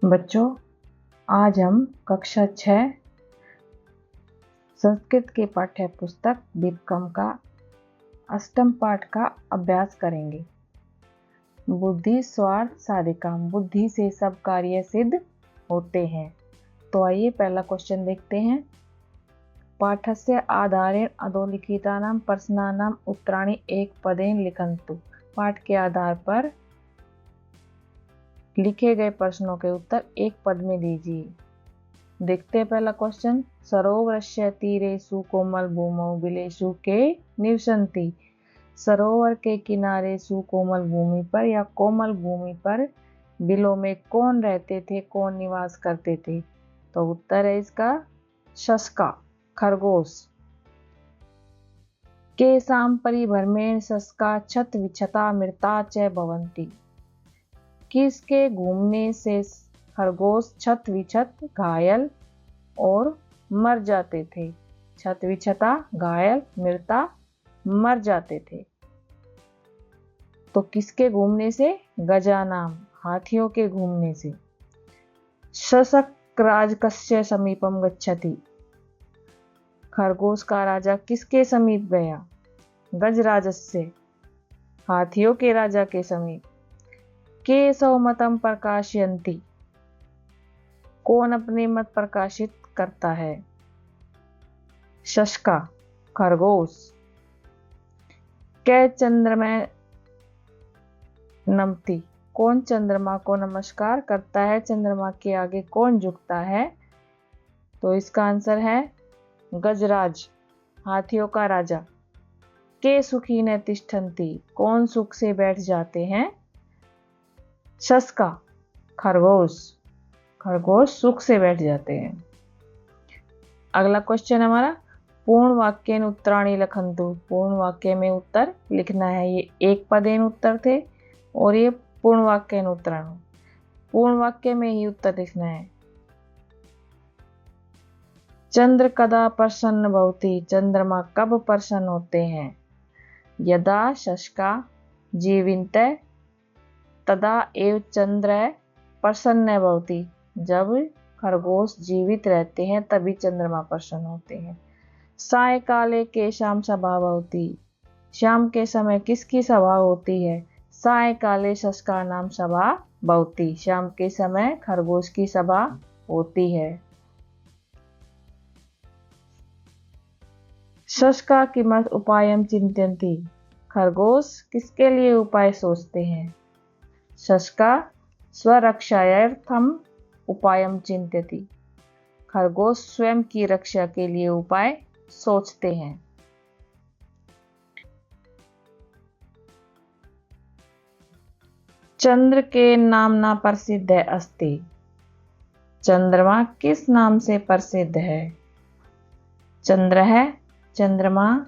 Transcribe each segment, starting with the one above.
बच्चों, आज हम कक्षा 6 संस्कृत के पाठ्य पुस्तक दीपकम का अष्टम पाठ का अभ्यास करेंगे। बुद्धि स्वार्थ साधिकाम, बुद्धि से सब कार्य सिद्ध होते हैं। तो आइए पहला क्वेश्चन देखते हैं। पाठस्य आधारेण अधोलिखितानां प्रश्नानां उत्तराणि एक पदेन लिखन्तु। पाठ के आधार पर लिखे गए प्रश्नों के उत्तर एक पद में दीजिए। देखते हैं पहला क्वेश्चन। सरोवरस्य तीरेषु कोमल भूमौ बिलेषु के निवसन्ति। सरोवर के किनारे सुकोमल भूमि पर या कोमल भूमि पर बिलों में कौन रहते थे, कौन निवास करते थे? तो उत्तर है इसका शस्का, खरगोश। केषां परिभ्रमेण शस्का छत विच्छता मृता च भवन्ति। किसके घूमने से खरगोश छत विच्छत, घायल और मर जाते थे? छत विच्छता, घायल, मृता, मर जाते थे। तो किसके घूमने से? गजानाम, हाथियों के घूमने से। शशक राज कस्य समीपम गच्छति। खरगोश का राजा किसके समीप गया? गजराजस्य, हाथियों के राजा के समीप। केशव मतम प्रकाशयन्ति। कौन अपने मत प्रकाशित करता है? शशका, खरगोश। कै चंद्रमा नमति। कौन चंद्रमा को नमस्कार करता है? चंद्रमा के आगे कौन झुकता है? तो इसका आंसर है गजराज, हाथियों का राजा। के सुखी न तिष्ठन्ति। कौन सुख से बैठ जाते हैं? शस्का, खरगोश। खरगोश सुख से बैठ जाते हैं। अगला क्वेश्चन हमारा, पूर्ण वाक्य उत्तराणि लिखन्तु। पूर्ण वाक्य में उत्तर लिखना है। ये एक पदेन उत्तर थे और ये पूर्ण वाक्य उत्तराण। पूर्ण वाक्य में ही उत्तर लिखना है। चंद्र कदा प्रसन्न भवति। चंद्रमा कब प्रसन्न होते हैं? यदा शस्का जीविन्ते तदा एव चंद्र प्रसन्न भवति। जब खरगोश जीवित रहते हैं तभी चंद्रमा प्रसन्न होते हैं। सायकाले केषां सभा भवति। शाम के समय किसकी सभा होती है? सायकाले शस्कानां सभा भवति। शाम के समय खरगोश की सभा होती है। शस्का किमर्थ उपायं चिन्तयन्ति। खरगोश किसके लिए उपाय सोचते हैं? शस्का स्वरक्षार्थम उपायं चिन्तयति। खरगोश स्वयं की रक्षा के लिए उपाय सोचते हैं। चंद्र के नामना प्रसिद्ध अस्ति। चंद्रमा किस नाम से प्रसिद्ध है? चंद्र है, चंद्रमा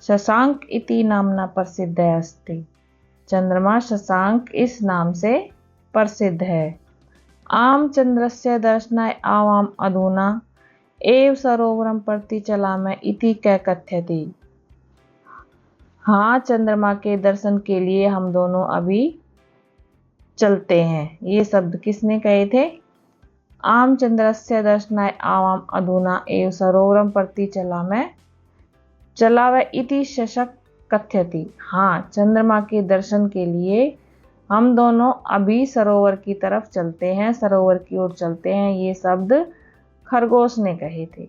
शशांक इति नामना प्रसिद्ध अस्ति। चंद्रमा शशांक इस नाम से प्रसिद्ध है। आम चंद्रस्य दर्शनाय आवाम अधुना एव सरोवरम प्रति चलामः इति कै कथ्यति। हाँ, चंद्रमा के दर्शन के लिए हम दोनों अभी चलते हैं। ये शब्द किसने कहे थे? आम चंद्रस्य दर्शनाय आवाम अधुना एव सरोवरम प्रति चलामः। चलाव इति शशक कथ्यति। हाँ, चंद्रमा के दर्शन के लिए हम दोनों अभी सरोवर की तरफ चलते हैं, सरोवर की ओर चलते हैं। ये शब्द खरगोश ने कहे थे।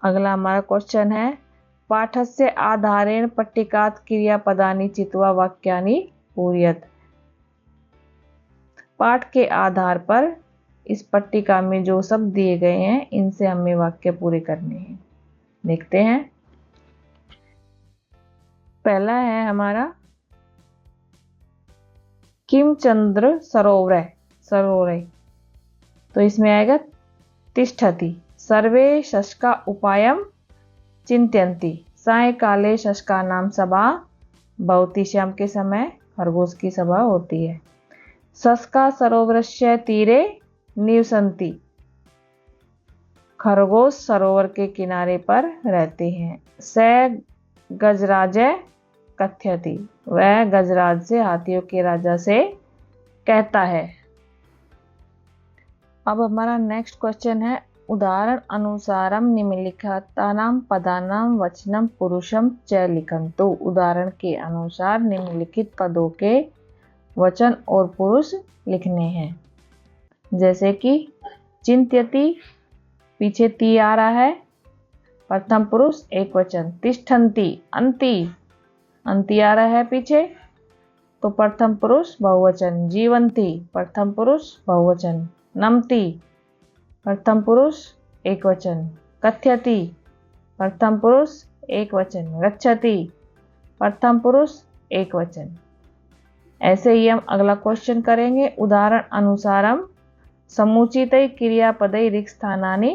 अगला हमारा क्वेश्चन है, पाठस्य आधारेण पट्टिकात क्रियापदानि चित्वा वाक्यानि पूरयत। पाठ के आधार पर इस पट्टिका में जो शब्द दिए गए हैं इनसे हमें वाक्य पूरे करने हैं। देखते हैं। पहला है हमारा किम चंद्र सरोवर। सरोवर तो इसमें आएगा तिष्ठति। सर्वे शस्का उपायम चिंत्यन्ति। सायकाले शस्कानां सभा भवति। शाम के समय खरगोश की सभा होती है। शस्का सरोवरस्य तीरे निवसन्ति। खरगोश सरोवर के किनारे पर रहते हैं। स गजराज कथ्यति। वह गजराज से, हाथियों के राजा से कहता है। अब हमारा नेक्स्ट क्वेश्चन है, उदाहरण अनुसारम निम्नलिखितानां पदानां वचनम पुरुषम च लिखन्तु। उदाहरण के अनुसार निम्नलिखित पदों के वचन और पुरुष लिखने हैं। जैसे कि चिंत्यति, पीछे ती आ रहा है, प्रथम पुरुष एक वचन। तिष्ठन्ति, अंति, अंति आ रहा है पीछे, तो प्रथम पुरुष बहुवचन। जीवन्ति, प्रथम पुरुष बहुवचन। नमति, प्रथम पुरुष एक वचन। कथ्यति, प्रथम पुरुष एक वचन। गच्छति, प्रथम पुरुष एक वचन। ऐसे ही हम अगला क्वेश्चन करेंगे। उदाहरण अनुसारम समुचितै क्रियापदै रिक्त स्थानानि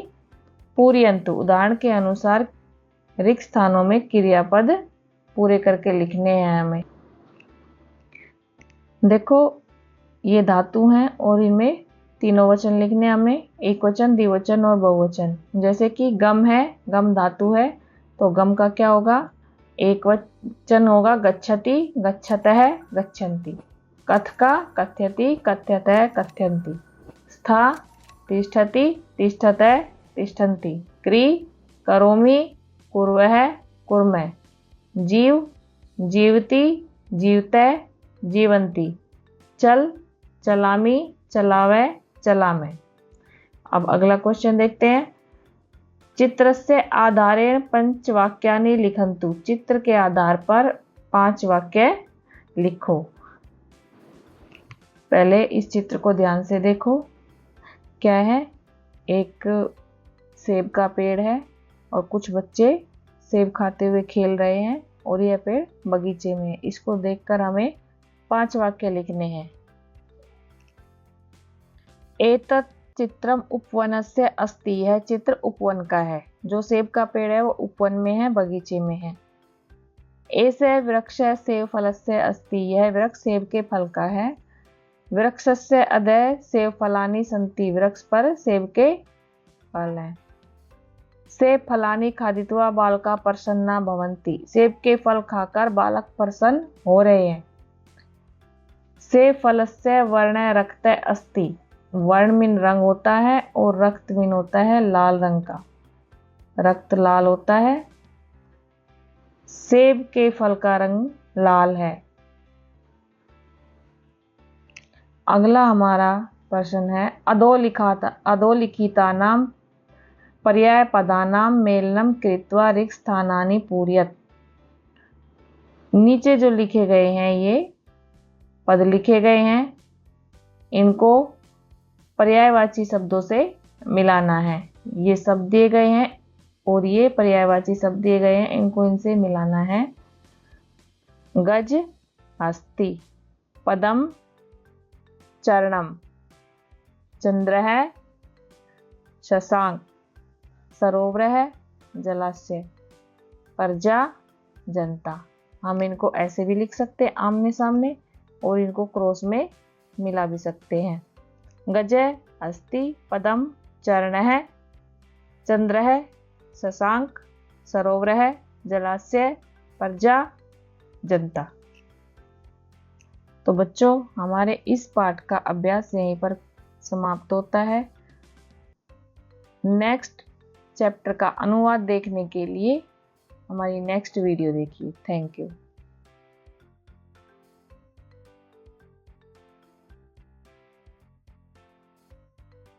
पूरयन्तु। उदाहरण के अनुसार रिक्त स्थानों में क्रियापद पूरे करके लिखने हैं हमें। देखो ये धातु हैं और इनमें तीनों वचन लिखने हमें, एक वचन, द्विवचन और बहुवचन। जैसे कि गम है, गम धातु है, तो गम का क्या होगा, एक वचन होगा गच्छति, गच्छतः, गच्छन्ति। कथ का कथ्यति, कथ्यतः, कथ्यन्ति। स्था, तिष्ठति, तिष्ठतः, तिष्ठन्ति। क्री, करोमि, कुर्वः, कुर्मः। जीव, जीवति, जीवतः, जीवन्ति। चल, चलामि, चलावै, चलामि। अब अगला क्वेश्चन देखते हैं। चित्रस्य आधारेण पंचवाक्यानि लिखन्तु। चित्र के आधार पर 5 वाक्य लिखो। पहले इस चित्र को ध्यान से देखो। क्या है, एक सेब का पेड़ है और कुछ बच्चे सेब खाते हुए खेल रहे हैं और यह पेड़ बगीचे में है। इसको देखकर हमें 5 वाक्य लिखने हैं। एतत् चित्रम उपवनस्य अस्ति। यह चित्र उपवन का है। जो सेब का पेड़ है वो उपवन में है, बगीचे में है। एषः वृक्षः सेबफलस्य अस्ति। यह वृक्ष सेब के फल का है। वृक्षस्य अधः सेबफलानि सन्ति। वृक्ष पर सेब के फल हैं। सेब फलानि खादित्वा बालका प्रसन्ना भवन्ति। सेब के फल खाकर बालक प्रसन्न हो रहे हैं। सेब फलस्य वर्णः रक्तः अस्ति। वर्ण मीन रंग होता है और रक्त मीन होता है लाल रंग का। रक्त लाल होता है। सेब के फल का रंग लाल है। अगला हमारा प्रश्न है, अधोलिखितानां पर्यायपदानां मेलनं कृत्वा रिक्त स्थानानि पूरयत। नीचे जो लिखे गए हैं ये पद लिखे गए हैं, इनको पर्यायवाची शब्दों से मिलाना है। ये शब्द दिए गए हैं और ये पर्यायवाची शब्द दिए गए हैं, इनको इनसे मिलाना है। गज, हस्ति। पदम, चरणम। चंद्रः, शशांक। सरोवरः, जलाशय। प्रजा, जनता। हम इनको ऐसे भी लिख सकते हैं आमने सामने, और इनको क्रॉस में मिला भी सकते हैं। गजः, हस्ति। पदम, चरणः। चंद्रः, शशांक। सरोवरः, जलाशय। प्रजा, जनता। तो बच्चों, हमारे इस पाठ का अभ्यास यहीं पर समाप्त होता है। नेक्स्ट चैप्टर का अनुवाद देखने के लिए हमारी नेक्स्ट वीडियो देखिए। Thank you.